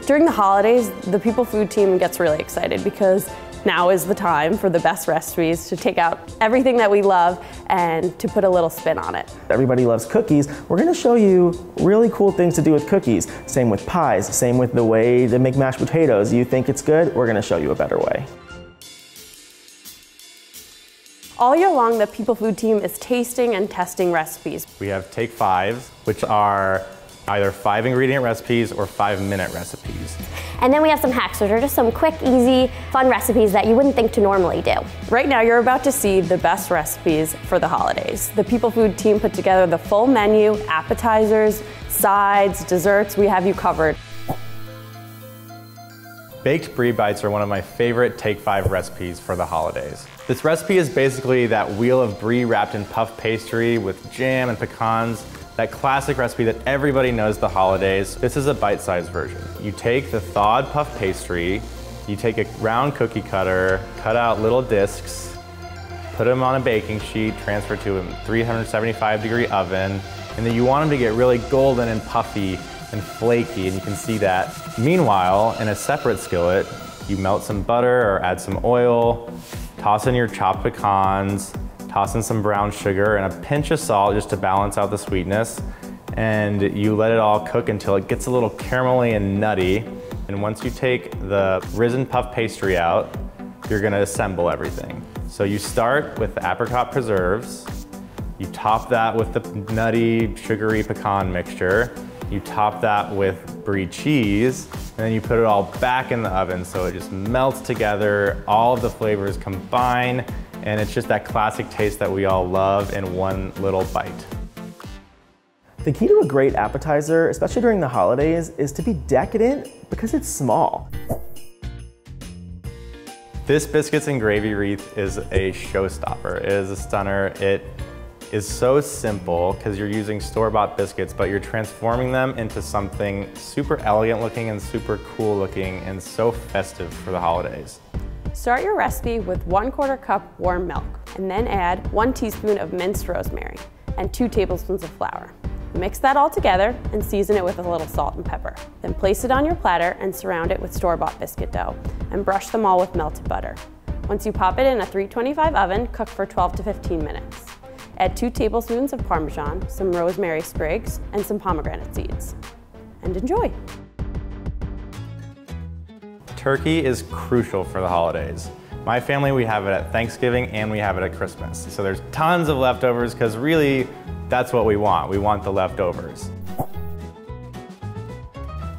During the holidays, the People Food team gets really excited because now is the time for the best recipes to take out everything that we love and to put a little spin on it. Everybody loves cookies. We're gonna show you really cool things to do with cookies. Same with pies, same with the way to make mashed potatoes. You think it's good? We're gonna show you a better way. All year long, the People Food team is tasting and testing recipes. We have Take 5s, which are either 5-ingredient recipes or 5-minute recipes. And then we have some hacks, which are just some quick, easy, fun recipes that you wouldn't think to normally do. Right now, you're about to see the best recipes for the holidays. The People Food team put together the full menu, appetizers, sides, desserts. We have you covered. Baked brie bites are one of my favorite Take 5 recipes for the holidays. This recipe is basically that wheel of brie wrapped in puff pastry with jam and pecans, that classic recipe that everybody knows the holidays. This is a bite-sized version. You take the thawed puff pastry, you take a round cookie cutter, cut out little discs, put them on a baking sheet, transfer to a 375-degree oven, and then you want them to get really golden and puffy and flaky, and you can see that. Meanwhile, in a separate skillet, you melt some butter or add some oil, toss in your chopped pecans, toss in some brown sugar and a pinch of salt just to balance out the sweetness, and you let it all cook until it gets a little caramelly and nutty. And once you take the risen puff pastry out, you're gonna assemble everything. So you start with the apricot preserves, you top that with the nutty, sugary pecan mixture, you top that with brie cheese, and then you put it all back in the oven so it just melts together, all of the flavors combine, and it's just that classic taste that we all love in one little bite. The key to a great appetizer, especially during the holidays, is to be decadent because it's small. This biscuits and gravy wreath is a showstopper. It is a stunner. It is so simple because you're using store-bought biscuits, but you're transforming them into something super elegant looking and super cool looking and so festive for the holidays. Start your recipe with 1/4 cup warm milk, and then add 1 teaspoon of minced rosemary and 2 tablespoons of flour. Mix that all together and season it with a little salt and pepper. Then place it on your platter and surround it with store-bought biscuit dough and brush them all with melted butter. Once you pop it in a 325 oven, cook for 12 to 15 minutes. Add 2 tablespoons of Parmesan, some rosemary sprigs, and some pomegranate seeds. And enjoy. Turkey is crucial for the holidays. My family, we have it at Thanksgiving and we have it at Christmas. So there's tons of leftovers because really that's what we want. We want the leftovers.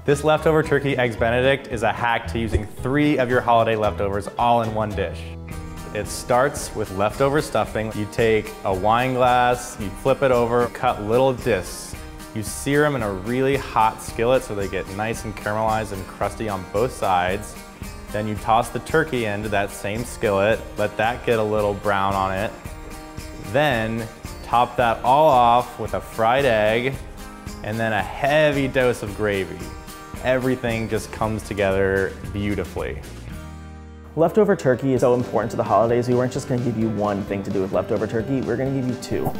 This leftover turkey eggs Benedict is a hack to using 3 of your holiday leftovers all in one dish. It starts with leftover stuffing. You take a wine glass, you flip it over, cut little discs. You sear them in a really hot skillet so they get nice and caramelized and crusty on both sides. Then you toss the turkey into that same skillet, let that get a little brown on it. Then top that all off with a fried egg and then a heavy dose of gravy. Everything just comes together beautifully. Leftover turkey is so important to the holidays. We weren't just gonna give you one thing to do with leftover turkey, we're gonna give you 2.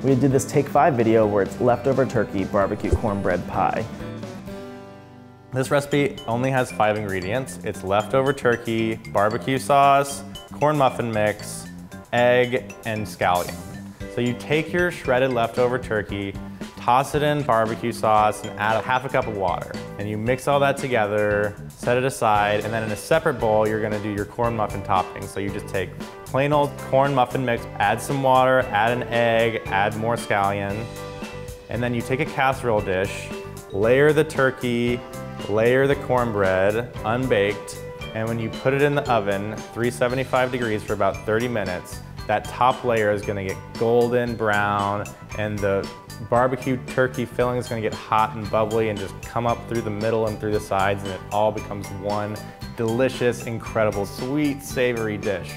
We did this Take 5 video where it's leftover turkey barbecue cornbread pie. This recipe only has 5 ingredients. It's leftover turkey, barbecue sauce, corn muffin mix, egg, and scallion. So you take your shredded leftover turkey, toss it in barbecue sauce, and add 1/2 cup of water. And you mix all that together, set it aside, and then in a separate bowl, you're gonna do your corn muffin topping. So you just take plain old corn muffin mix, add some water, add an egg, add more scallion, and then you take a casserole dish, layer the turkey, layer the cornbread, unbaked, and when you put it in the oven, 375 degrees for about 30 minutes, that top layer is gonna get golden brown, and the barbecue turkey filling is gonna get hot and bubbly and just come up through the middle and through the sides, and it all becomes one delicious, incredible, sweet, savory dish.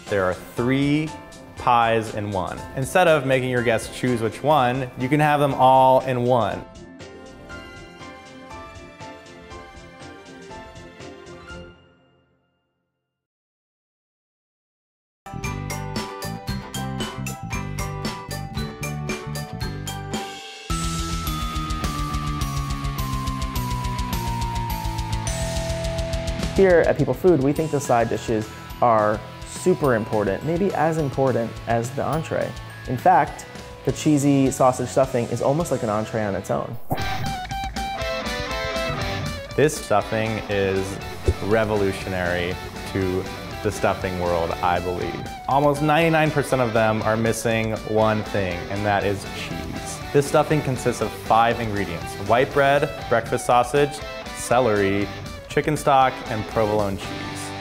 There are 3 pies in one. Instead of making your guests choose which one, you can have them all in one. Here at People Food, we think the side dishes are super important, maybe as important as the entree. In fact, the cheesy sausage stuffing is almost like an entree on its own. This stuffing is revolutionary to the stuffing world, I believe. Almost 99% of them are missing one thing, and that is cheese. This stuffing consists of 5 ingredients: white bread, breakfast sausage, celery, chicken stock, and provolone cheese.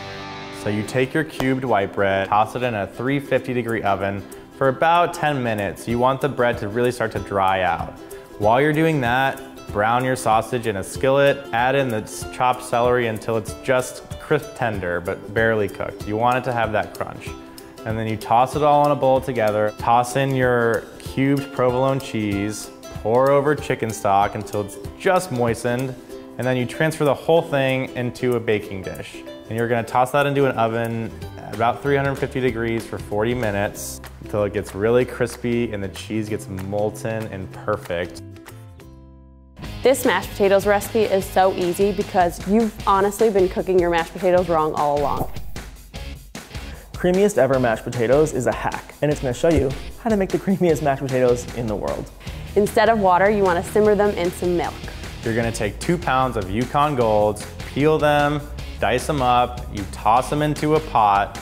So you take your cubed white bread, toss it in a 350-degree oven for about 10 minutes. You want the bread to really start to dry out. While you're doing that, brown your sausage in a skillet, add in the chopped celery until it's just crisp tender, but barely cooked. You want it to have that crunch. And then you toss it all in a bowl together, toss in your cubed provolone cheese, pour over chicken stock until it's just moistened, and then you transfer the whole thing into a baking dish. And you're gonna toss that into an oven at about 350 degrees for 40 minutes until it gets really crispy and the cheese gets molten and perfect. This mashed potatoes recipe is so easy because you've honestly been cooking your mashed potatoes wrong all along. Creamiest ever mashed potatoes is a hack, and it's gonna show you how to make the creamiest mashed potatoes in the world. Instead of water, you wanna simmer them in some milk. You're gonna take 2 pounds of Yukon Golds, peel them, dice them up, you toss them into a pot,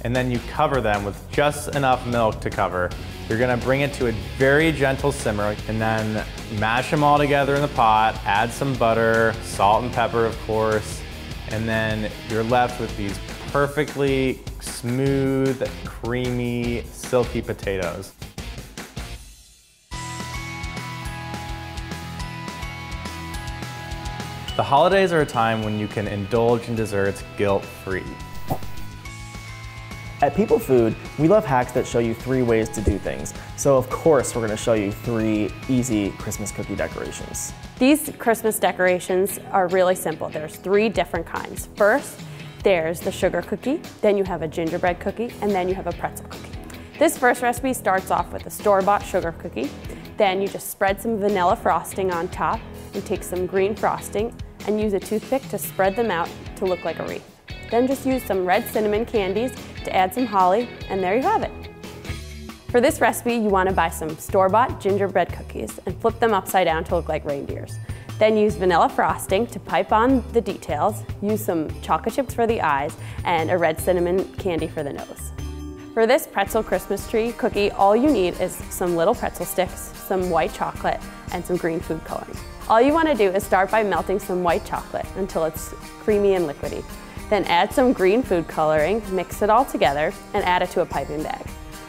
and then you cover them with just enough milk to cover. You're gonna bring it to a very gentle simmer and then mash them all together in the pot, add some butter, salt and pepper of course, and then you're left with these perfectly smooth, creamy, silky potatoes. The holidays are a time when you can indulge in desserts guilt-free. At People Food, we love hacks that show you 3 ways to do things. So of course, we're gonna show you 3 easy Christmas cookie decorations. These Christmas decorations are really simple. There's 3 different kinds. First, there's the sugar cookie, then you have a gingerbread cookie, and then you have a pretzel cookie. This first recipe starts off with a store-bought sugar cookie. Then you just spread some vanilla frosting on top and take some green frosting and use a toothpick to spread them out to look like a wreath. Then just use some red cinnamon candies to add some holly, and there you have it. For this recipe, you want to buy some store-bought gingerbread cookies and flip them upside down to look like reindeers. Then use vanilla frosting to pipe on the details, use some chocolate chips for the eyes, and a red cinnamon candy for the nose. For this pretzel Christmas tree cookie, all you need is some little pretzel sticks, some white chocolate, and some green food coloring. All you want to do is start by melting some white chocolate until it's creamy and liquidy. Then add some green food coloring, mix it all together, and add it to a piping bag.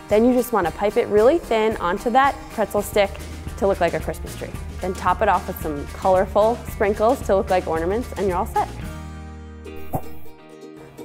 Then you just want to pipe it really thin onto that pretzel stick to look like a Christmas tree. Then top it off with some colorful sprinkles to look like ornaments, and you're all set.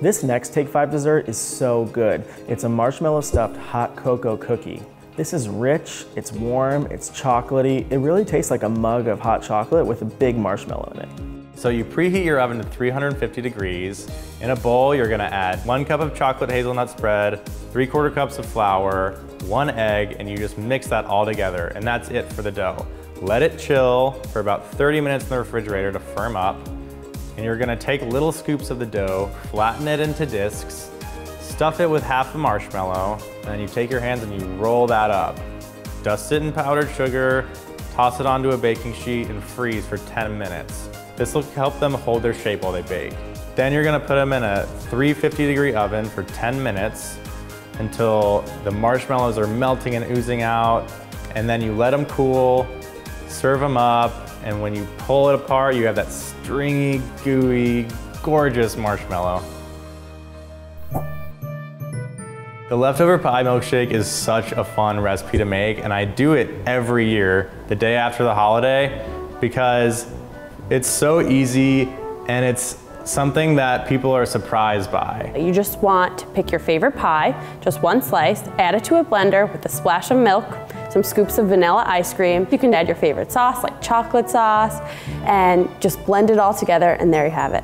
This next Take 5 dessert is so good. It's a marshmallow stuffed hot cocoa cookie. This is rich, it's warm, it's chocolatey. It really tastes like a mug of hot chocolate with a big marshmallow in it. So you preheat your oven to 350 degrees. In a bowl, you're gonna add 1 cup of chocolate hazelnut spread, 3/4 cups of flour, 1 egg, and you just mix that all together, and that's it for the dough. Let it chill for about 30 minutes in the refrigerator to firm up, and you're gonna take little scoops of the dough, flatten it into discs, stuff it with half the marshmallow, and then you take your hands and you roll that up. Dust it in powdered sugar, toss it onto a baking sheet, and freeze for 10 minutes. This will help them hold their shape while they bake. Then you're gonna put them in a 350-degree oven for 10 minutes until the marshmallows are melting and oozing out, and then you let them cool, serve them up, and when you pull it apart, you have that stringy, gooey, gorgeous marshmallow. The leftover pie milkshake is such a fun recipe to make, and I do it every year, the day after the holiday, because it's so easy and it's something that people are surprised by. You just want to pick your favorite pie, just 1 slice, add it to a blender with a splash of milk, some scoops of vanilla ice cream. You can add your favorite sauce like chocolate sauce and just blend it all together, and there you have it.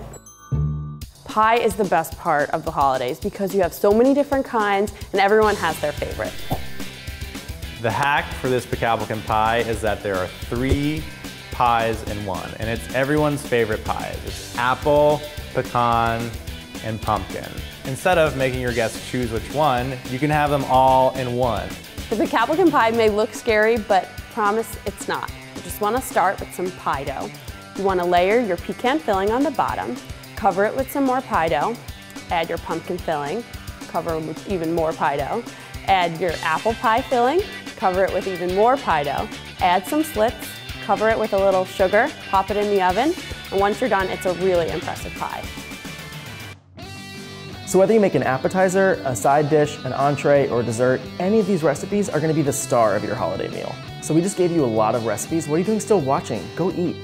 Pie is the best part of the holidays because you have so many different kinds and everyone has their favorite. The hack for this pecan pie is that there are 3 pies in one, and it's everyone's favorite pies. It's apple, pecan, and pumpkin. Instead of making your guests choose which one, you can have them all in one. The Capricorn pie may look scary, but promise it's not. You just want to start with some pie dough. You want to layer your pecan filling on the bottom, cover it with some more pie dough, add your pumpkin filling, cover it with even more pie dough, add your apple pie filling, cover it with even more pie dough, add some slits, cover it with a little sugar, pop it in the oven, and once you're done, it's a really impressive pie. So whether you make an appetizer, a side dish, an entree, or dessert, any of these recipes are going to be the star of your holiday meal. So we just gave you a lot of recipes. What are you doing still watching? Go eat.